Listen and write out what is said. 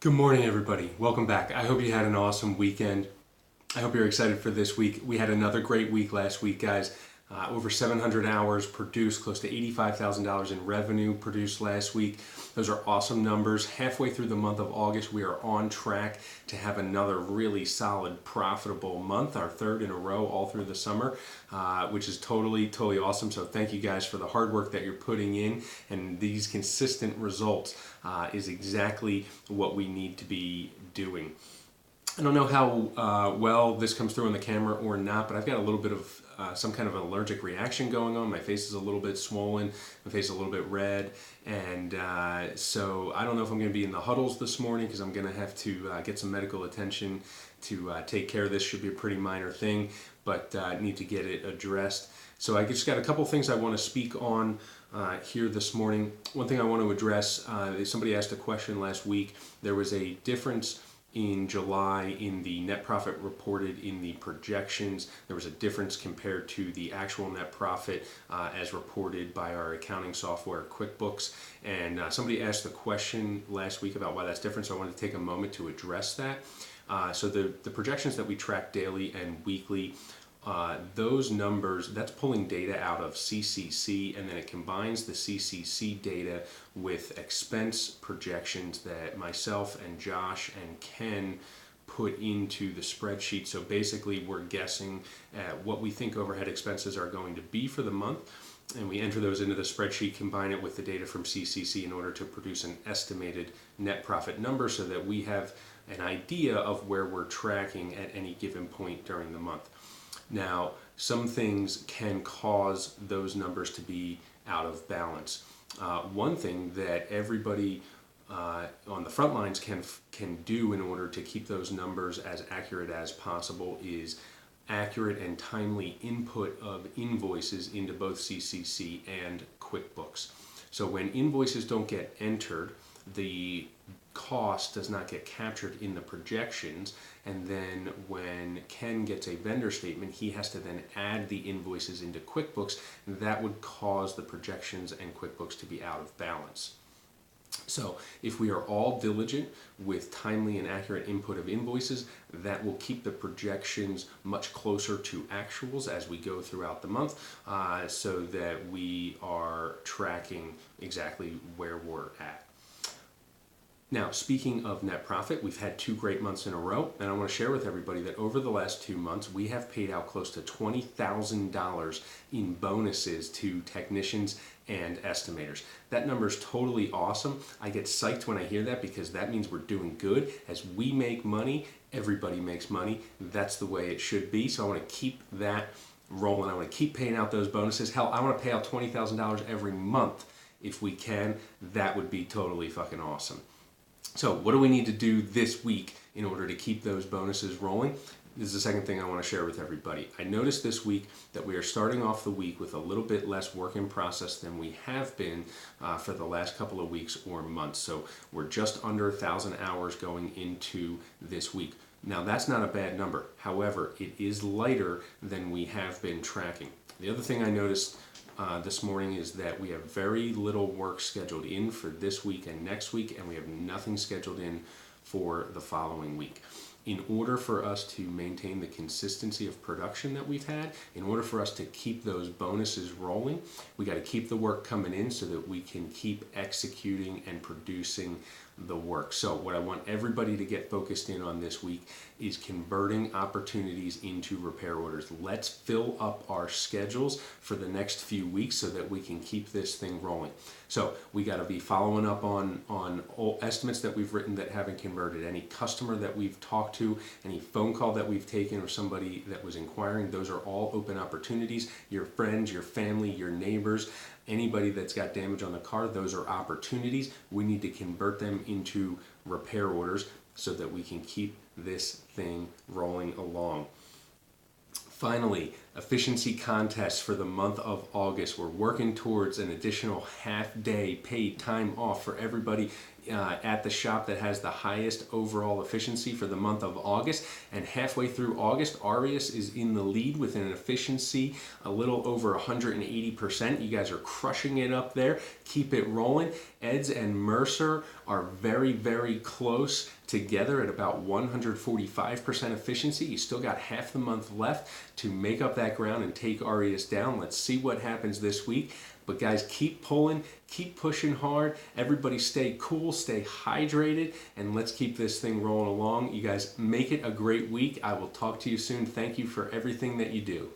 Good morning, everybody. Welcome back. I hope you had an awesome weekend. I hope you're excited for this week. We had another great week last week, guys. Over 700 hours produced, close to $85,000 in revenue produced last week. Those are awesome numbers. Halfway through the month of August, we are on track to have another really solid, profitable month, our third in a row all through the summer, which is totally awesome. So thank you guys for the hard work that you're putting in, and these consistent results is exactly what we need to be doing. I don't know how well this comes through on the camera or not, but I've got a little bit of some kind of an allergic reaction going on. My face is a little bit swollen, my face is a little bit red, and so I don't know if I'm going to be in the huddles this morning because I'm going to have to get some medical attention to take care of this. Should be a pretty minor thing, but I need to get it addressed. So I just got a couple things I want to speak on here this morning. One thing I want to address, somebody asked a question last week. There was a difference in July in the net profit reported in the projections. There was a difference compared to the actual net profit as reported by our accounting software QuickBooks, and somebody asked the question last week about why that's different, so I wanted to take a moment to address that. So the projections that we track daily and weekly, those numbers, that's pulling data out of CCC, and then it combines the CCC data with expense projections that myself and Josh and Ken put into the spreadsheet. So basically we're guessing at what we think overhead expenses are going to be for the month, and we enter those into the spreadsheet, combine it with the data from CCC in order to produce an estimated net profit number so that we have an idea of where we're tracking at any given point during the month. Now, some things can cause those numbers to be out of balance. One thing that everybody on the front lines can do in order to keep those numbers as accurate as possible is accurate and timely input of invoices into both CCC and QuickBooks. So when invoices don't get entered, the cost does not get captured in the projections, and then when Ken gets a vendor statement, he has to then add the invoices into QuickBooks. That would cause the projections and QuickBooks to be out of balance. So if we are all diligent with timely and accurate input of invoices, that will keep the projections much closer to actuals as we go throughout the month, so that we are tracking exactly where we're at. Now, speaking of net profit, we've had 2 great months in a row, and I want to share with everybody that over the last 2 months, we have paid out close to $20,000 in bonuses to technicians and estimators. That number is totally awesome. I get psyched when I hear that because that means we're doing good. As we make money, everybody makes money. That's the way it should be. So I want to keep that rolling. I want to keep paying out those bonuses. Hell, I want to pay out $20,000 every month if we can. That would be totally fucking awesome. So what do we need to do this week in order to keep those bonuses rolling? This is the second thing I want to share with everybody. I noticed this week that we are starting off the week with a little bit less work in process than we have been for the last couple of weeks or months. So we're just under 1,000 hours going into this week. Now that's not a bad number. However, it is lighter than we have been tracking. The other thing I noticed this morning is that we have very little work scheduled in for this week and next week, and we have nothing scheduled in for the following week. In order for us to maintain the consistency of production that we've had, in order for us to keep those bonuses rolling, we got to keep the work coming in so that we can keep executing and producing the work. So what I want everybody to get focused in on this week is converting opportunities into repair orders. Let's fill up our schedules for the next few weeks so that we can keep this thing rolling. So we got to be following up on all estimates that we've written that haven't converted, any customer that we've talked to, any phone call that we've taken, or somebody that was inquiring. Those are all open opportunities. Your friends, your family, your neighbors, anybody that's got damage on the car, those are opportunities. We need to convert them into repair orders so that we can keep this thing rolling along. Finally, efficiency contests for the month of August. We're working towards an additional half-day paid time off for everybody at the shop that has the highest overall efficiency for the month of August. And halfway through August, Aureus is in the lead with an efficiency a little over 180%. You guys are crushing it up there. Keep it rolling. Eds and Mercer are very, very close together at about 145% efficiency. You still got half the month left to make up that ground and take Aureus down. Let's see what happens this week. But guys, keep pulling, keep pushing hard. Everybody stay cool, stay hydrated, and let's keep this thing rolling along. You guys make it a great week. I will talk to you soon. Thank you for everything that you do.